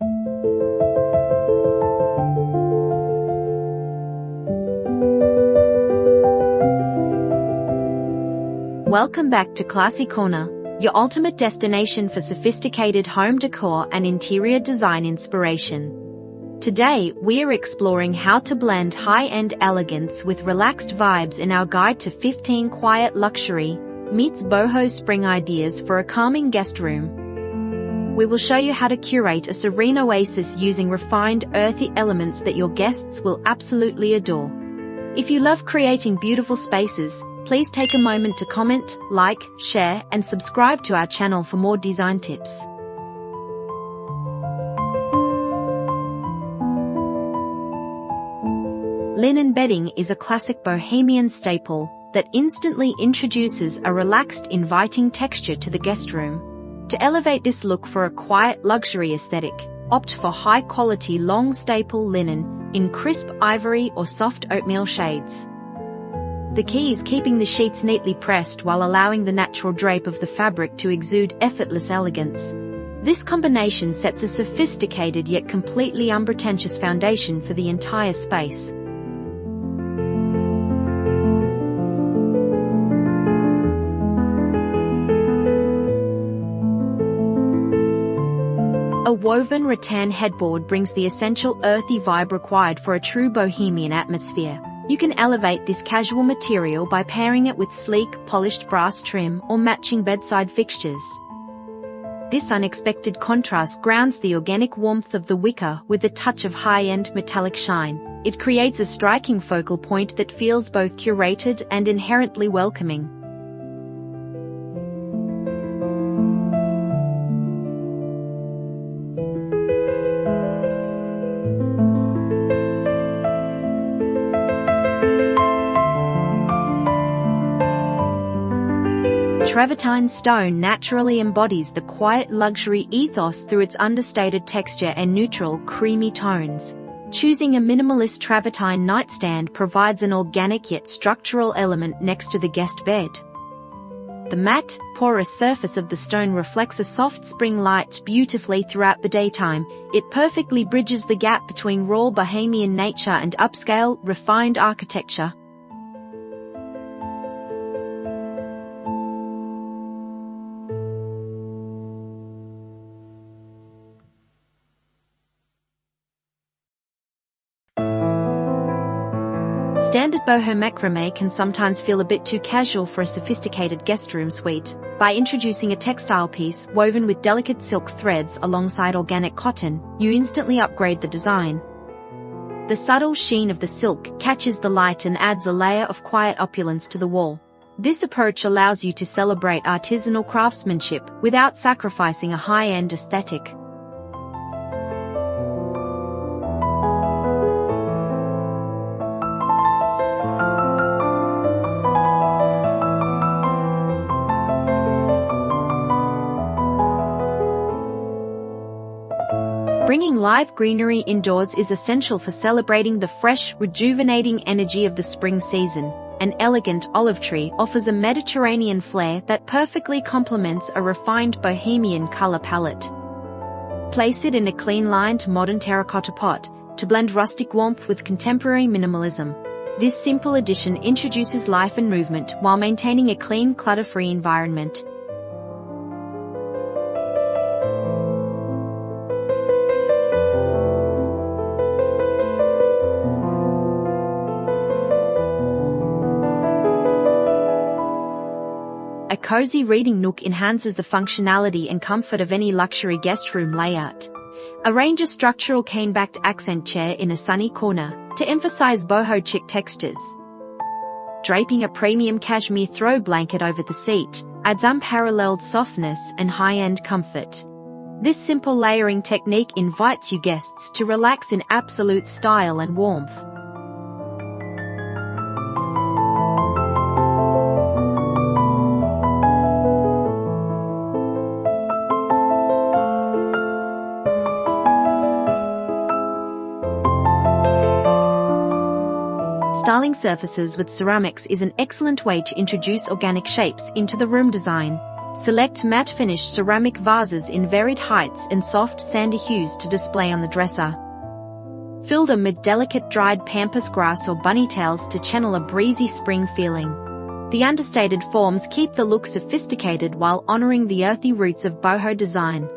Welcome back to Classy Corner, your ultimate destination for sophisticated home decor and interior design inspiration. Today, we're exploring how to blend high-end elegance with relaxed vibes in our guide to 15 quiet luxury meets Boho Spring ideas for a calming guest room. We will show you how to curate a serene oasis using refined, earthy elements that your guests will absolutely adore. If you love creating beautiful spaces, please take a moment to comment, like, share, and subscribe to our channel for more design tips. Linen bedding is a classic bohemian staple that instantly introduces a relaxed, inviting texture to the guest room. To elevate this look for a quiet luxury aesthetic, opt for high-quality long staple linen in crisp ivory or soft oatmeal shades. The key is keeping the sheets neatly pressed while allowing the natural drape of the fabric to exude effortless elegance. This combination sets a sophisticated yet completely unpretentious foundation for the entire space. A woven rattan headboard brings the essential earthy vibe required for a true bohemian atmosphere. You can elevate this casual material by pairing it with sleek, polished brass trim or matching bedside fixtures. This unexpected contrast grounds the organic warmth of the wicker with a touch of high-end metallic shine. It creates a striking focal point that feels both curated and inherently welcoming. Travertine stone naturally embodies the quiet luxury ethos through its understated texture and neutral, creamy tones. Choosing a minimalist travertine nightstand provides an organic yet structural element next to the guest bed. The matte, porous surface of the stone reflects a soft spring light beautifully throughout the daytime. It perfectly bridges the gap between raw bohemian nature and upscale, refined architecture. Standard boho macrame can sometimes feel a bit too casual for a sophisticated guest room suite. By introducing a textile piece woven with delicate silk threads alongside organic cotton, you instantly upgrade the design. The subtle sheen of the silk catches the light and adds a layer of quiet opulence to the wall. This approach allows you to celebrate artisanal craftsmanship without sacrificing a high-end aesthetic. Bringing live greenery indoors is essential for celebrating the fresh, rejuvenating energy of the spring season. An elegant olive tree offers a Mediterranean flair that perfectly complements a refined bohemian color palette. Place it in a clean-lined modern terracotta pot to blend rustic warmth with contemporary minimalism. This simple addition introduces life and movement while maintaining a clean, clutter-free environment. A cozy reading nook enhances the functionality and comfort of any luxury guest room layout. Arrange a structural cane-backed accent chair in a sunny corner to emphasize boho chic textures. Draping a premium cashmere throw blanket over the seat adds unparalleled softness and high-end comfort. This simple layering technique invites you guests to relax in absolute style and warmth. Styling surfaces with ceramics is an excellent way to introduce organic shapes into the room design. Select matte finish ceramic vases in varied heights and soft sandy hues to display on the dresser. Fill them with delicate dried pampas grass or bunny tails to channel a breezy spring feeling. The understated forms keep the look sophisticated while honoring the earthy roots of boho design.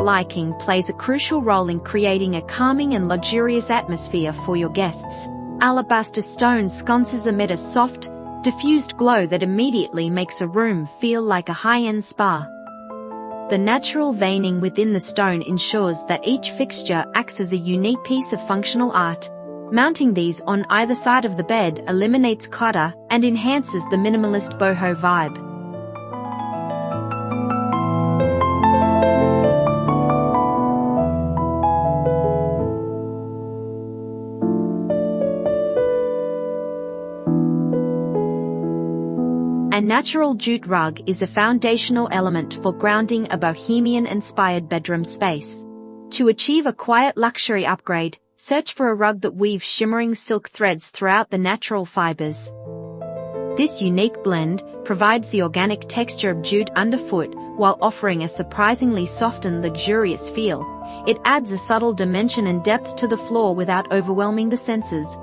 Lighting plays a crucial role in creating a calming and luxurious atmosphere for your guests. Alabaster stone sconces emit a soft, diffused glow that immediately makes a room feel like a high-end spa. The natural veining within the stone ensures that each fixture acts as a unique piece of functional art. Mounting these on either side of the bed eliminates clutter and enhances the minimalist boho vibe. A natural jute rug is a foundational element for grounding a bohemian-inspired bedroom space. To achieve a quiet luxury upgrade, search for a rug that weaves shimmering silk threads throughout the natural fibers. This unique blend provides the organic texture of jute underfoot while offering a surprisingly soft and luxurious feel. It adds a subtle dimension and depth to the floor without overwhelming the senses.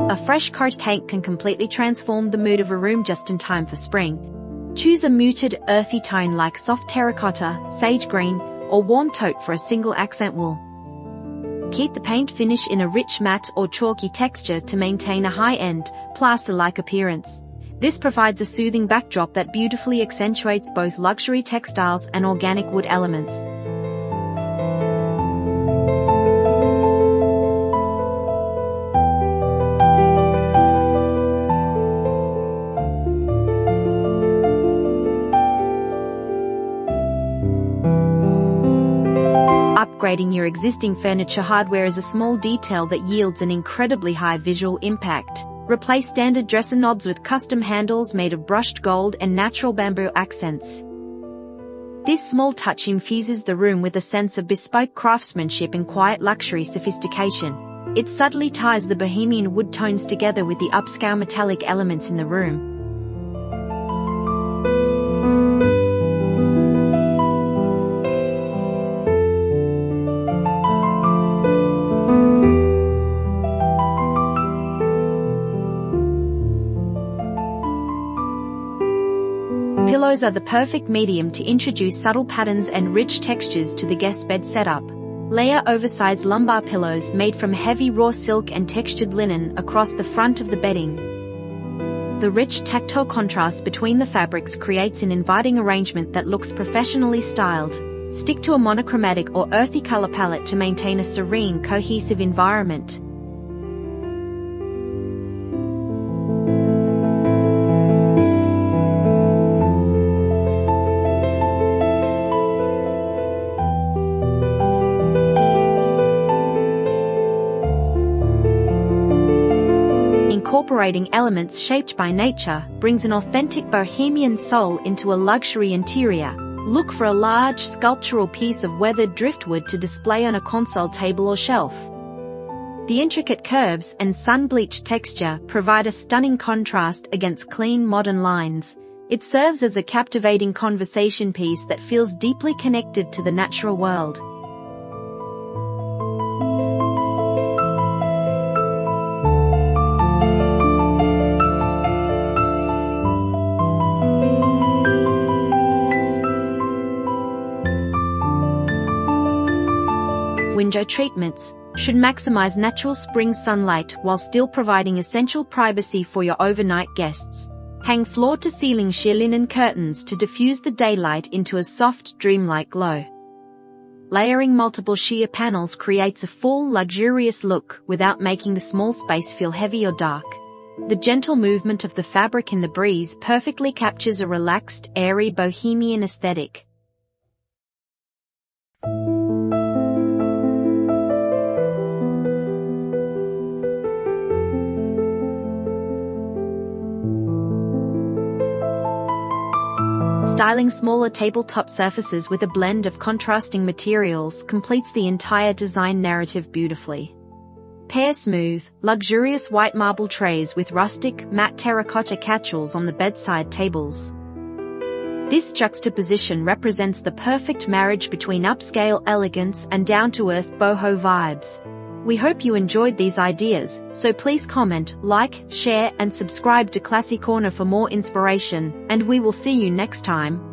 A fresh coat paint can completely transform the mood of a room just in time for spring. Choose a muted, earthy tone like soft terracotta, sage green, or warm taupe for a single accent wool. Keep the paint finish in a rich matte or chalky texture to maintain a high-end, plaster-like appearance. This provides a soothing backdrop that beautifully accentuates both luxury textiles and organic wood elements. Upgrading your existing furniture hardware is a small detail that yields an incredibly high visual impact. Replace standard dresser knobs with custom handles made of brushed gold and natural bamboo accents. This small touch infuses the room with a sense of bespoke craftsmanship and quiet luxury sophistication. It subtly ties the bohemian wood tones together with the upscale metallic elements in the room. Pillows are the perfect medium to introduce subtle patterns and rich textures to the guest bed setup. Layer oversized lumbar pillows made from heavy raw silk and textured linen across the front of the bedding. The rich tactile contrast between the fabrics creates an inviting arrangement that looks professionally styled. Stick to a monochromatic or earthy color palette to maintain a serene, cohesive environment. Incorporating elements shaped by nature brings an authentic bohemian soul into a luxury interior. Look for a large sculptural piece of weathered driftwood to display on a console table or shelf. The intricate curves and sun-bleached texture provide a stunning contrast against clean modern lines. It serves as a captivating conversation piece that feels deeply connected to the natural world. Window treatments should maximize natural spring sunlight while still providing essential privacy for your overnight guests. Hang floor-to-ceiling sheer linen curtains to diffuse the daylight into a soft, dreamlike glow. Layering multiple sheer panels creates a full, luxurious look without making the small space feel heavy or dark. The gentle movement of the fabric in the breeze perfectly captures a relaxed, airy bohemian aesthetic. Styling smaller tabletop surfaces with a blend of contrasting materials completes the entire design narrative beautifully. Pair smooth, luxurious white marble trays with rustic, matte terracotta catchals on the bedside tables. This juxtaposition represents the perfect marriage between upscale elegance and down-to-earth boho vibes. We hope you enjoyed these ideas, so please comment, like, share and subscribe to Classy Corner for more inspiration, and we will see you next time.